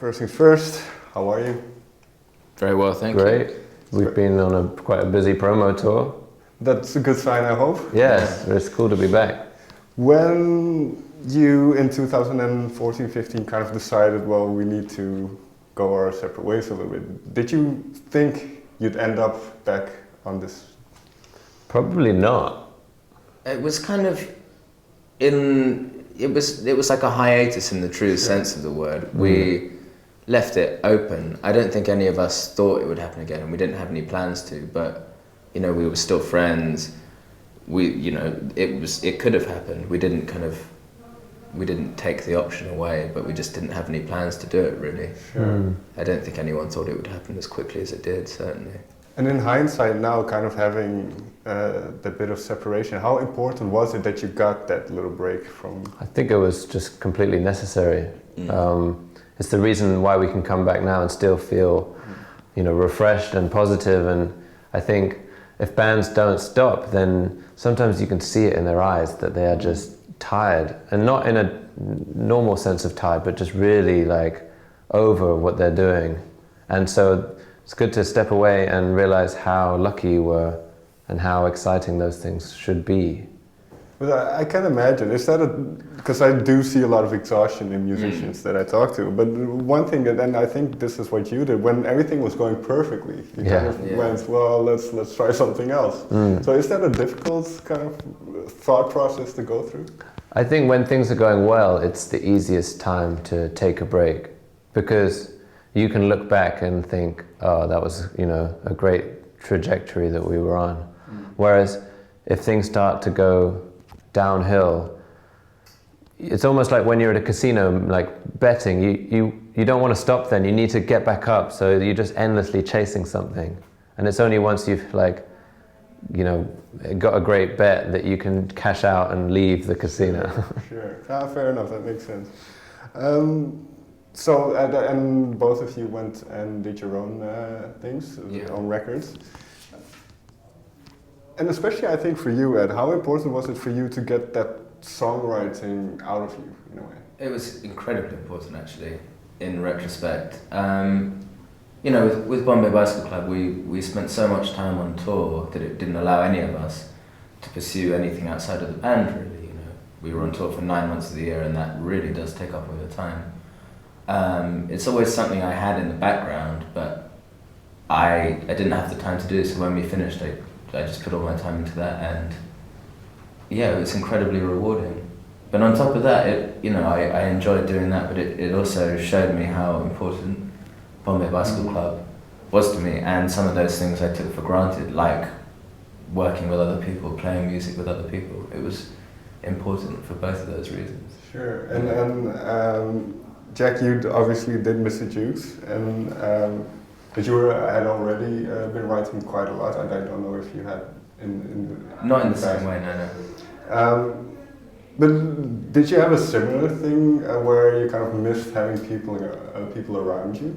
First things first, how are you? Very well, thank you. Great. We've been on quite a busy promo tour. That's a good sign, I hope. Yes, it's cool to be back. When you, in 2014-15, kind of decided, well, we need to go our separate ways a little bit, did you think you'd end up back on this? Probably not. It was kind of it was like a hiatus in the true sense of the word. We left it open. I don't think any of us thought it would happen again, and we didn't have any plans to, but we were still friends. It could have happened. We didn't take the option away, but we just didn't have any plans to do it, really. Sure. I don't think anyone thought it would happen as quickly as it did, certainly. And in hindsight now, kind of having that bit of separation, how important was it that you got that little break from? I think it was just completely necessary. It's the reason why we can come back now and still feel, refreshed and positive. And I think if bands don't stop, then sometimes you can see it in their eyes that they are just tired, and not in a normal sense of tired, but just really like over what they're doing. And so it's good to step away and realize how lucky you were and how exciting those things should be. But I can imagine, because I do see a lot of exhaustion in musicians that I talk to, but one thing, and I think this is what you did, when everything was going perfectly, you kind of went, well, let's try something else. So is that a difficult kind of thought process to go through? I think when things are going well, it's the easiest time to take a break, because you can look back and think, oh, that was, a great trajectory that we were on. Whereas if things start to go downhill, it's almost like when you're at a casino, like betting, you don't want to stop then, you need to get back up, so you're just endlessly chasing something. And it's only once you've got a great bet that you can cash out and leave the casino. Sure. Fair enough, that makes sense. So, and both of you went and did your own things, your own records. And especially, I think, for you, Ed, how important was it for you to get that songwriting out of you, in a way? It was incredibly important, actually, in retrospect. With Bombay Bicycle Club, we spent so much time on tour that it didn't allow any of us to pursue anything outside of the band, really. We were on tour for 9 months of the year, and that really does take up all your time. It's always something I had in the background, but I didn't have the time to do, so when we finished, I just put all my time into that, and it was incredibly rewarding. But on top of that, I enjoyed doing that, but it also showed me how important Bombay Bicycle Club was to me, and some of those things I took for granted, like working with other people, playing music with other people. It was important for both of those reasons. Sure, and Jack, you obviously did Mr. Jukes, but you had already been writing quite a lot. I don't know if you had not in the same way, no. But did you have a similar thing where you kind of missed having people around you?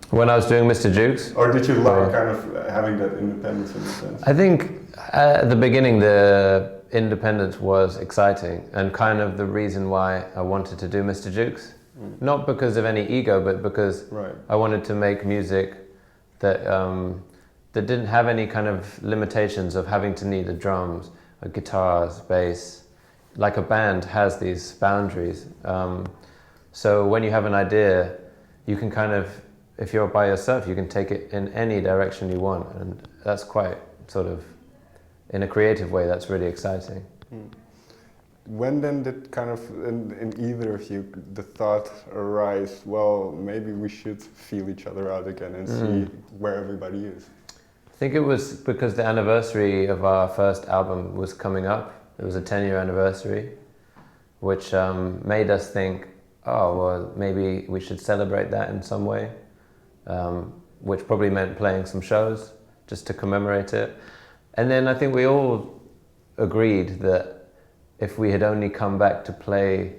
When I was doing Mr. Jukes? Or did you like kind of having that independence in a sense? I think at the beginning the independence was exciting and kind of the reason why I wanted to do Mr. Jukes. Not because of any ego, but because I wanted to make music that didn't have any kind of limitations of having to need the drums, guitars, bass. Like a band has these boundaries. So when you have an idea, you can kind of, if you're by yourself, you can take it in any direction you want. And that's quite sort of, in a creative way, that's really exciting. When then did kind of, in either of you, the thought arise, well, maybe we should feel each other out again and see where everybody is? I think it was because the anniversary of our first album was coming up. It was a 10-year anniversary, which made us think, oh, well, maybe we should celebrate that in some way, which probably meant playing some shows just to commemorate it. And then I think we all agreed that if we had only come back to play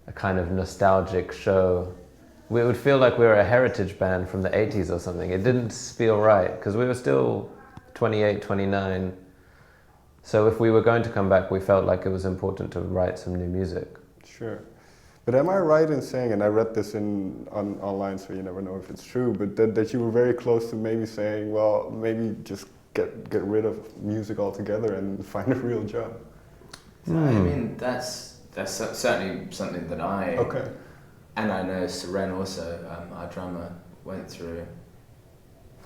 a kind of nostalgic show, we would feel like we were a heritage band from the 80s or something. It didn't feel right, because we were still 28, 29. So if we were going to come back, we felt like it was important to write some new music. Sure. But am I right in saying, and I read this online, so you never know if it's true, but that you were very close to maybe saying, well, maybe just get rid of music altogether and find a real job? I mean, that's certainly something that and I know Seren also, our drummer, went through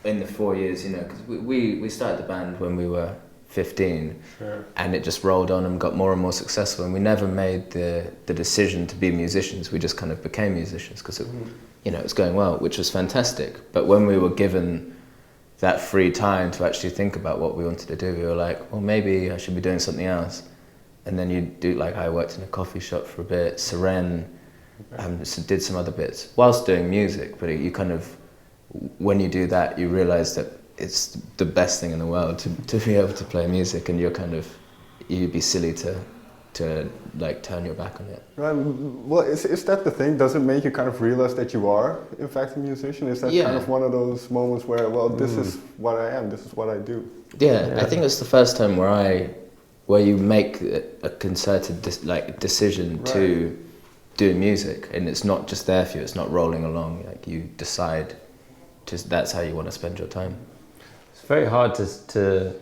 in the 4 years, you know, because we started the band when we were 15, and it just rolled on and got more and more successful, and we never made the decision to be musicians. We just kind of became musicians because you know, it was going well, which was fantastic. But when we were given that free time to actually think about what we wanted to do, we were like, well, maybe I should be doing something else. And then you do, like, I worked in a coffee shop for a bit. Seren did some other bits whilst doing music, but you kind of, when you do that, you realise that it's the best thing in the world to be able to play music, and you'd be silly to like turn your back on it. Right. Well, is that the thing? Does it make you kind of realize that you are, in fact, a musician? Is that kind of one of those moments where, well, this is what I am, this is what I do? Yeah, I think it's the first time where you make a concerted decision to do music, and it's not just there for you. It's not rolling along. Like, you decide, that's how you want to spend your time. It's very hard to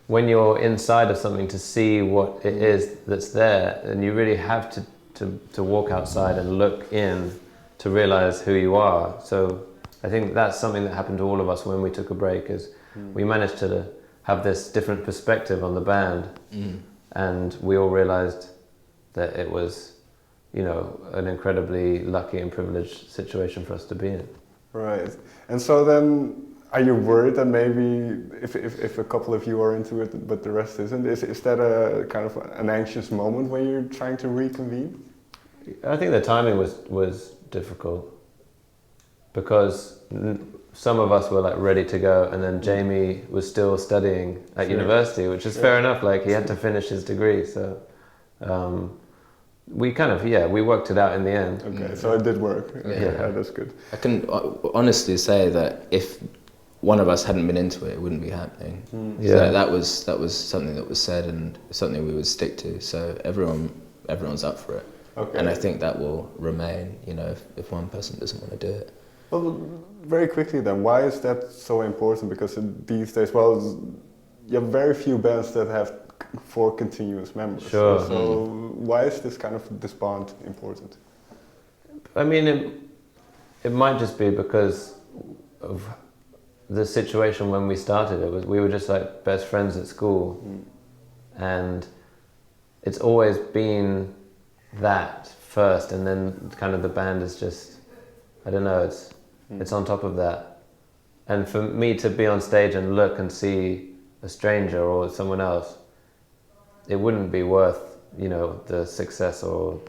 when you're inside of something, to see what it is that's there, and you really have to walk outside and look in to realize who you are. So I think that's something that happened to all of us when we took a break, is we managed to have this different perspective on the band, and we all realized that it was, you know, an incredibly lucky and privileged situation for us to be in. Right. And so then, are you worried that maybe if a couple of you are into it but the rest isn't, is that a kind of an anxious moment when you're trying to reconvene? I think the timing was difficult, because some of us were like ready to go, and then Jamie was still studying at university, which is fair enough. Like, he had to finish his degree, so we kind of we worked it out in the end. Okay, so it did work. Yeah, that's good. I can honestly say that if one of us hadn't been into it, it wouldn't be happening. So that was something that was said, and something we would stick to. So everyone's up for it. Okay. And I think that will remain, you know, if one person doesn't want to do it. Well, very quickly then, why is that so important? Because these days, well, you have very few bands that have 4 continuous members. Sure. So why is this kind of this bond important? I mean, it might just be because of the situation when we started. We were just like best friends at school, and it's always been that first, and then kind of the band is just, I don't know, it's on top of that. And for me to be on stage and look and see a stranger or someone else, it wouldn't be worth, you know, the success or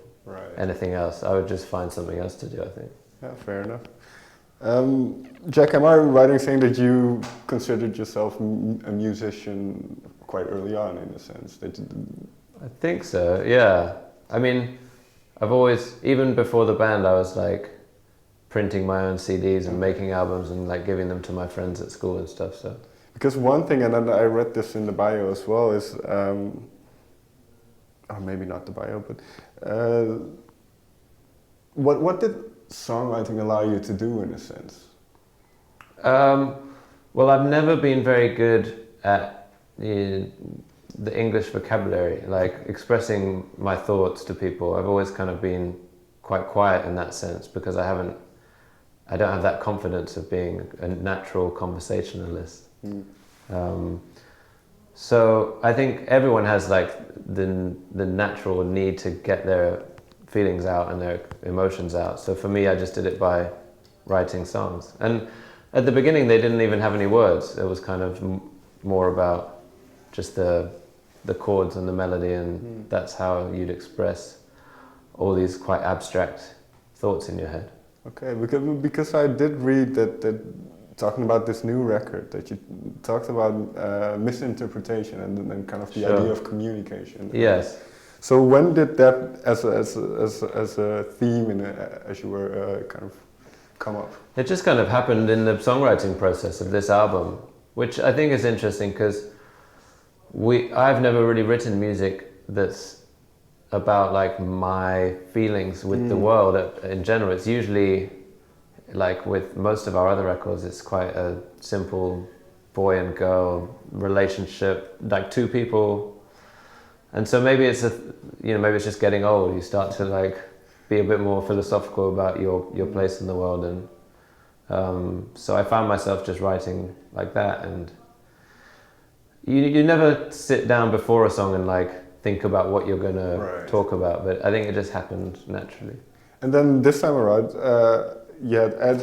anything else. I would just find something else to do, I think. Yeah, fair enough. Jack, am I right in saying that you considered yourself a musician quite early on, in a sense? I think so, yeah. I mean, I've always, even before the band, I was like printing my own CDs and making albums and like giving them to my friends at school and stuff. So because one thing, and I read this in the bio as well, is or maybe not the bio, but what did songwriting allow you to do, in a sense? Well, I've never been very good at the English vocabulary, like expressing my thoughts to people. I've always kind of been quite quiet in that sense, because I don't have that confidence of being a natural conversationalist. So I think everyone has like the natural need to get their feelings out and their emotions out. So for me, I just did it by writing songs. And at the beginning, they didn't even have any words. It was kind of more about just the chords and the melody, and that's how you'd express all these quite abstract thoughts in your head. Okay, because I did read that talking about this new record, that you talked about misinterpretation and kind of the idea of communication. Yes. So when did that, as a theme, as you were kind of come up? It just kind of happened in the songwriting process of this album, which I think is interesting, because I've never really written music that's about like my feelings with the world in general. It's usually like with most of our other records, it's quite a simple boy and girl relationship, like two people. And so maybe it's maybe it's just getting old. You start to like be a bit more philosophical about your place in the world, and so I found myself just writing like that. And you never sit down before a song and like think about what you're gonna talk about, but I think it just happened naturally. And then this time around, you had Ed,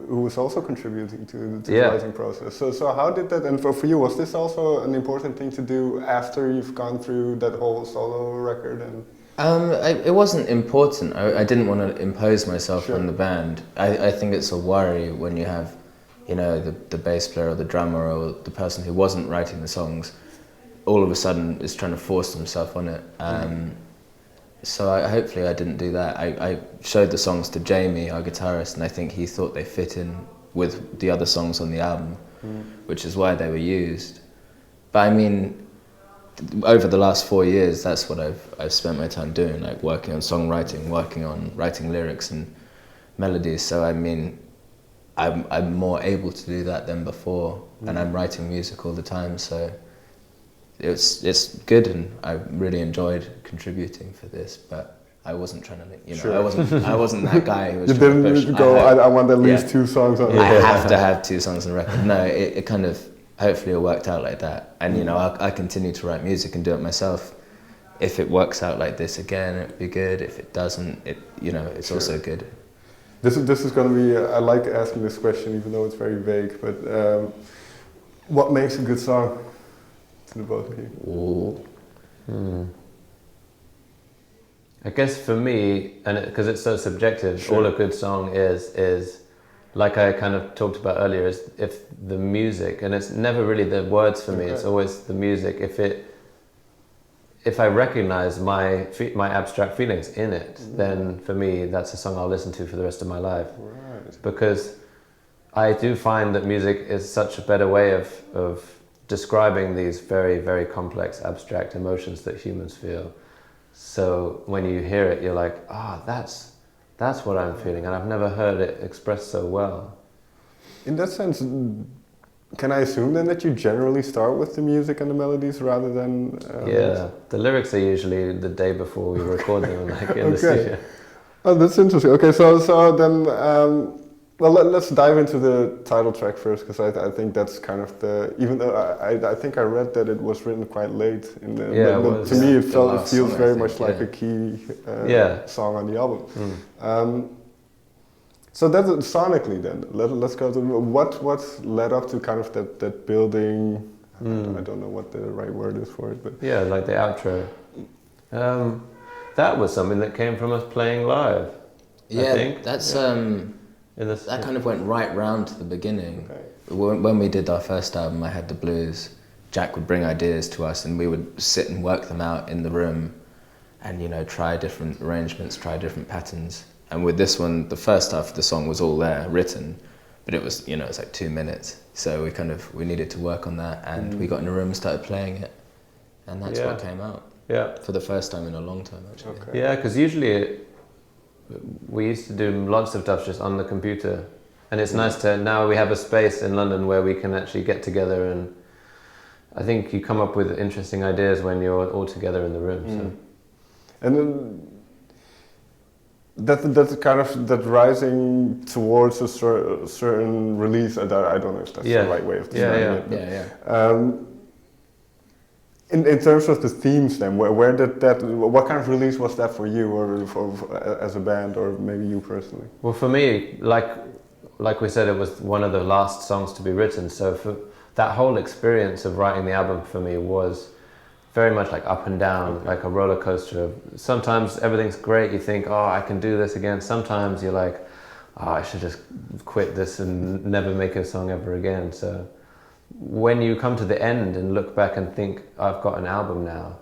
who was also contributing to the writing process. So how did that, and for you, was this also an important thing to do after you've gone through that whole solo record? And it wasn't important. I didn't want to impose myself on the band. I think it's a worry when you have, the bass player or the drummer or the person who wasn't writing the songs, all of a sudden is trying to force themselves on it. So hopefully I didn't do that. I showed the songs to Jamie, our guitarist, and I think he thought they fit in with the other songs on the album, which is why they were used. But I mean, over the last 4 years, that's what I've spent my time doing, like working on songwriting, working on writing lyrics and melodies. So I mean, I'm more able to do that than before, and I'm writing music all the time. So it's good, and I really enjoyed contributing for this. But I wasn't trying to, I wasn't that guy who was you trying didn't to push. go. I want at least 2 songs on. I have to have 2 songs on the record. No, it kind of hopefully it worked out like that. And I continue to write music and do it myself. If it works out like this again, it'd be good. If it doesn't, it's also good. This is going to be. I like asking this question, even though it's very vague. But what makes a good song to the both of you? I guess for me, and because it's so subjective, all a good song is like I kind of talked about earlier, is if the music, and it's never really the words for me, it's always the music. If I recognize my abstract feelings in it, then for me that's a song I'll listen to for the rest of my life. Right. Because I do find that music is such a better way of describing these very, very complex abstract emotions that humans feel. So when you hear it, you're like, that's what I'm feeling, and I've never heard it expressed so well. In that sense, can I assume then that you generally start with the music and the melodies rather than... the lyrics are usually the day before we record them, like in the studio. Oh, that's interesting. Okay, so then, let's dive into the title track first, because I think that's kind of the... Even though I think I read that it was written quite late in the... to me, it feels very much like a key song on the album. So that's sonically then. Let's go to what led up to kind of that building. I don't know what the right word is for it, but like the outro. That was something that came from us playing live. I think. That's that kind of went right round to the beginning. Okay. When we did our first album, I Had the Blues. Jack would bring ideas to us, and we would sit and work them out in the room, and try different arrangements, try different patterns. And with this one, the first half of the song was all there, written, but it was, it's like 2 minutes. So we needed to work on that, and we got in a room and started playing it, and that's what came out. Yeah. For the first time in a long time, actually. Okay. Yeah, because usually we used to do lots of stuff just on the computer, and it's nice to, now we have a space in London where we can actually get together, and I think you come up with interesting ideas when you're all together in the room. So. And then, that's kind of that rising towards a certain release. I don't know if that's the right way of describing it. In terms of the themes, then, where did that? What kind of release was that for you, or as a band, or maybe you personally? Well, for me, like we said, it was one of the last songs to be written. So for that whole experience of writing the album for me was very much like up and down, like a roller coaster. Sometimes everything's great, you think, I can do this again. Sometimes you're like, I should just quit this and never make a song ever again. So when you come to the end and look back and think, I've got an album now,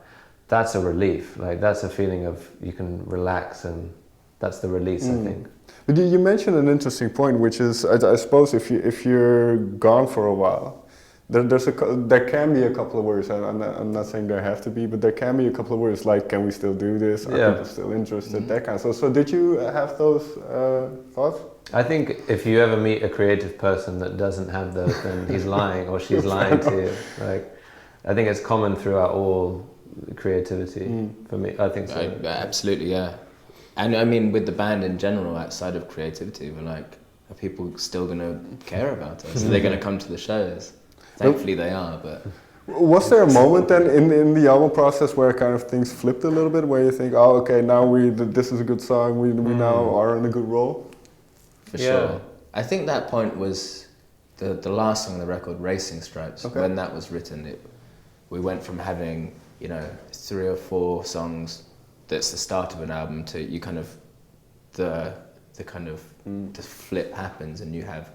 that's a relief. Like that's a feeling of you can relax, and that's the release, I think. But you mentioned an interesting point, which is, I suppose if you're gone for a while, there can be a couple of words. I'm not saying there have to be, but there can be a couple of words like, "Can we still do this? Are people still interested?" That kind of. So did you have those thoughts? I think if you ever meet a creative person that doesn't have those, then he's lying or she's lying to you. Like, I think it's common throughout all creativity for me. I think so. Absolutely, yeah. And I mean, with the band in general, outside of creativity, we're like, are people still going to care about us? Are they going to come to the shows? Thankfully they are, but... Was there a moment then in the album process where kind of things flipped a little bit, where you think, oh, okay, now this is a good song, we now are in a good role? For sure. I think that point was the last song on the record, Racing Stripes. Okay. When that was written, we went from having, 3 or 4 songs that's the start of an album to you kind of the flip happens and you have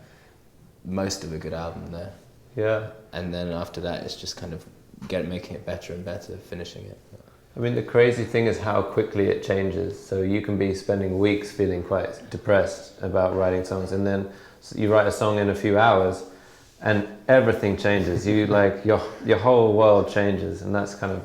most of a good album there. Yeah. And then after that, it's just kind of making it better and better, finishing it. I mean, the crazy thing is how quickly it changes. So you can be spending weeks feeling quite depressed about writing songs, and then you write a song in a few hours, and everything changes. You like your whole world changes, and that's kind of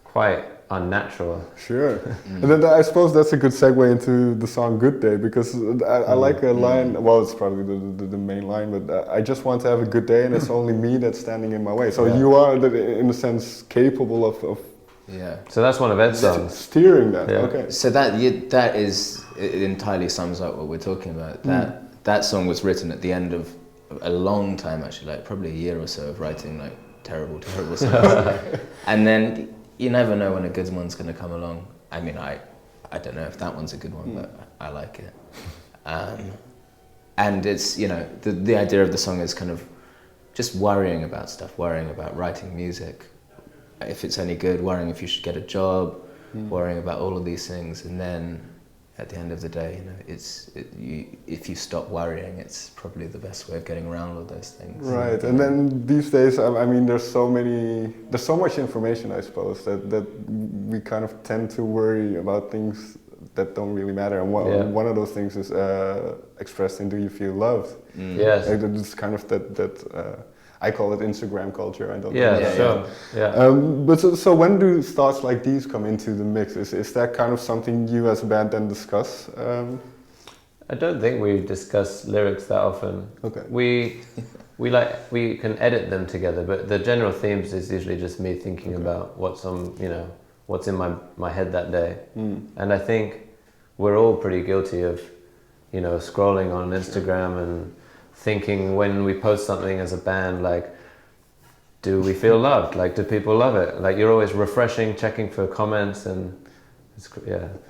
quite unnatural. Sure. And then I suppose that's a good segue into the song "Good Day", because I like a line. Well, it's probably the main line, but I just want to have a good day, and it's only me that's standing in my way. So you are, in a sense, capable of So that's one of Ed's songs. Steering that. Yeah. Okay. So that is, it entirely sums up what we're talking about. That song was written at the end of a long time, actually, like probably a year or so of writing like terrible songs. And then you never know when a good one's going to come along. I mean, I don't know if that one's a good one, but I like it. And it's, the idea of the song is kind of just worrying about stuff, worrying about writing music, if it's any good, worrying if you should get a job, worrying about all of these things, and then at the end of the day, if you stop worrying, it's probably the best way of getting around all those things. Right, and then these days, I mean, there's so much information, I suppose, that we kind of tend to worry about things that don't really matter. And one of those things is expressed in "Do You Feel Loved?" Yes, it's kind of that. I call it Instagram culture. I don't know. Yeah, sure. Yeah. But so when do thoughts like these come into the mix? Is that kind of something you as a band then discuss? I don't think we discuss lyrics that often. Okay. We can edit them together, but the general themes is usually just me thinking about what's in my head that day. And I think we're all pretty guilty of, scrolling on Instagram and thinking when we post something as a band, like, do we feel loved? Like, do people love it? Like, you're always refreshing, checking for comments, and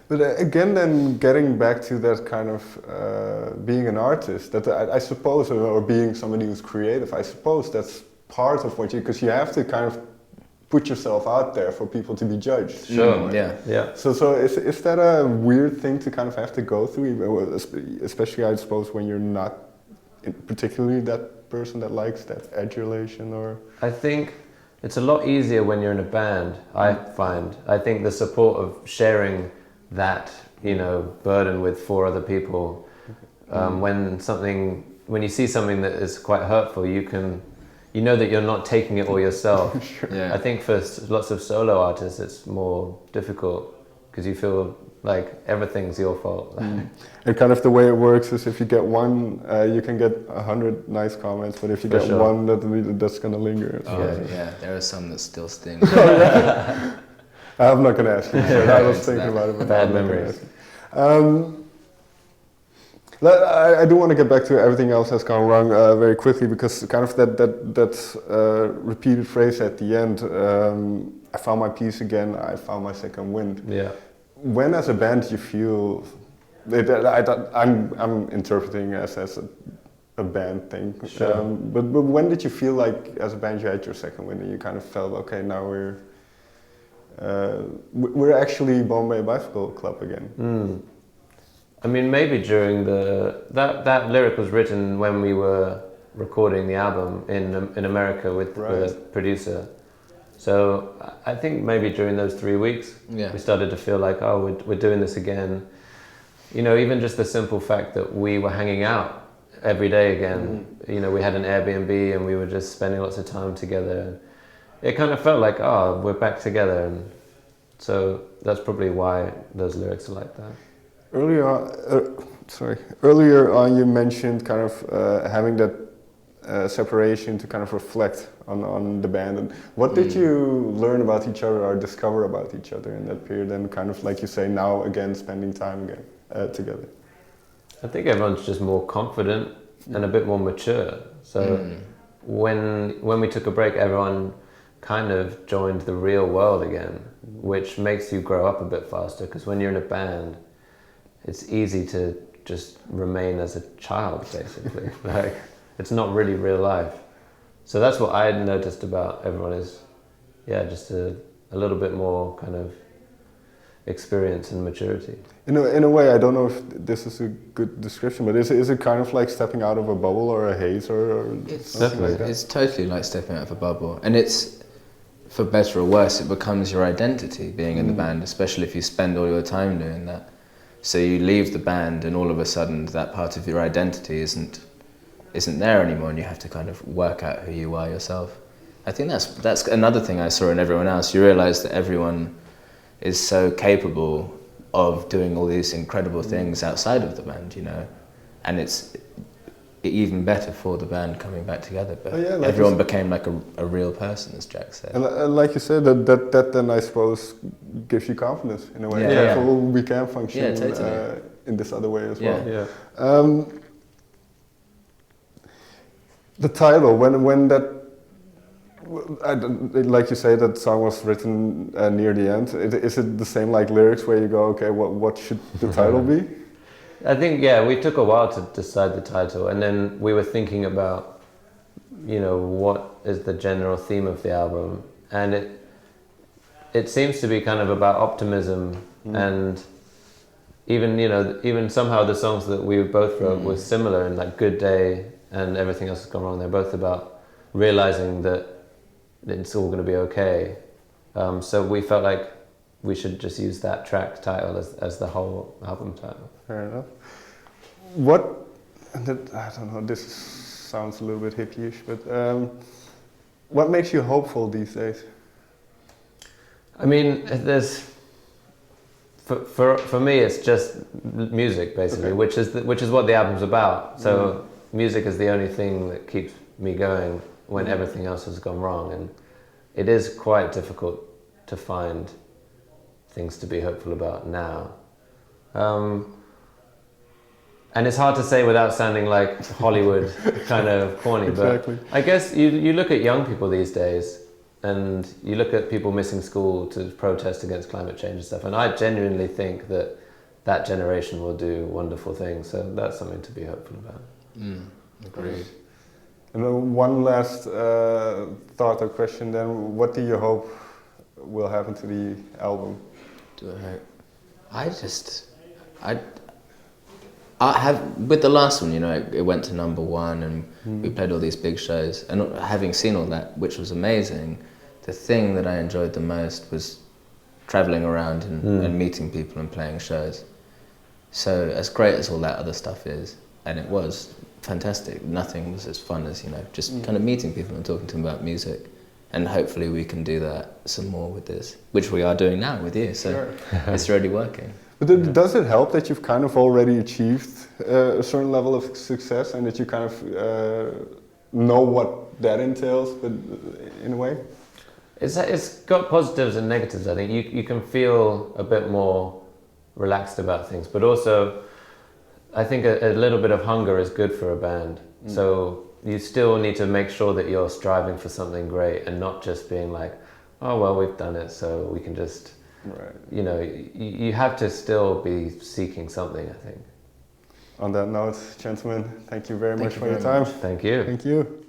But again, then getting back to that kind of being an artist, that I suppose, or being somebody who's creative, I suppose that's part of what because you have to kind of put yourself out there for people to be judged. Sure. Yeah. So is that a weird thing to kind of have to go through, especially I suppose when you're not particularly that person that likes that adulation? Or I think it's a lot easier when you're in a band, I find. I think the support of sharing that, burden with 4 other people, when you see something that is quite hurtful, you know that you're not taking it all yourself. Sure. Yeah. I think for lots of solo artists it's more difficult because you feel like everything's your fault. And kind of the way it works is if you get one, you can get 100 nice comments, but if you get one, that's going to linger. There are some that still sting. I'm not going to ask you. I was thinking about it, but bad memories. I do want to get back to everything else has gone wrong very quickly, because kind of that repeated phrase at the end, I found my peace again, I found my second wind. Yeah. When as a band you feel, I'm interpreting as a band thing, sure. But when did you feel like as a band you had your second wind and you kind of felt, okay, now we're actually Bombay Bicycle Club again? I mean, maybe during that lyric was written when we were recording the album in America with a producer. So I think maybe during those 3 weeks, we started to feel like, oh, we're doing this again. Even just the simple fact that we were hanging out every day again. You know, we had an Airbnb and we were just spending lots of time together. And it kind of felt like, oh, we're back together. And so that's probably why those lyrics are like that. Earlier on you mentioned kind of having that separation to kind of reflect on the band. And what did you learn about each other or discover about each other in that period? And kind of like you say, now again, spending time again together. I think everyone's just more confident and a bit more mature. So when we took a break, everyone kind of joined the real world again, which makes you grow up a bit faster, because when you're in a band, it's easy to just remain as a child, basically. Like, it's not really real life. So that's what I noticed about everyone is, yeah, just a little bit more kind of experience and maturity. In a way, I don't know if this is a good description, but is it kind of like stepping out of a bubble or a haze or something like that? It's totally like stepping out of a bubble. And it's, for better or worse, it becomes your identity being in the band, especially if you spend all your time doing that. So you leave the band and all of a sudden that part of your identity isn't there anymore, and you have to kind of work out who you are yourself. I think that's another thing I saw in everyone else. You realise that everyone is so capable of doing all these incredible things outside of the band, you know, and it's even better for the band coming back together. But like everyone became like a real person, as Jack said. And like you said, that then I suppose gives you confidence in a way. Yeah. Therefore we can function totally. In this other way as well. Yeah. The title, when that, like you say, that song was written near the end. Is it the same like lyrics where you go, okay, what should the title be? I think, yeah, we took a while to decide the title, and then we were thinking about, you know, what is the general theme of the album, and it seems to be kind of about optimism, and even somehow the songs that we both wrote were similar, in like Good Day and Everything Else Has Gone Wrong. They're both about realizing that it's all going to be okay. So we felt like we should just use that track title as the whole album title. Fair enough. I don't know, this sounds a little bit hippie-ish, but what makes you hopeful these days? I mean, for me, it's just music, basically, which is what the album's about. So music is the only thing that keeps me going when everything else has gone wrong, and it is quite difficult to find things to be hopeful about now. And it's hard to say without sounding like Hollywood kind of corny, Exactly. but I guess you look at young people these days, and you look at people missing school to protest against climate change and stuff, and I genuinely think that generation will do wonderful things, so that's something to be hopeful about. Agreed. And then one last thought or question then, what do you hope will happen to the album? I have, with the last one, you know, it went to #1 and we played all these big shows, and having seen all that, which was amazing, the thing that I enjoyed the most was travelling around and meeting people and playing shows. So as great as all that other stuff is, and it was fantastic, nothing was as fun as, you know, just kind of meeting people and talking to them about music. And hopefully we can do that some more with this, which we are doing now with you, so it's already working. But does it help that you've kind of already achieved a certain level of success and that you kind of know what that entails, but in a way? It's got positives and negatives, I think. You can feel a bit more relaxed about things, but also I think a little bit of hunger is good for a band. So you still need to make sure that you're striving for something great and not just being like, oh, well, we've done it, so we can just, you know, you have to still be seeking something, I think. On that note, gentlemen, thank you very much for your time. Thank you. Thank you.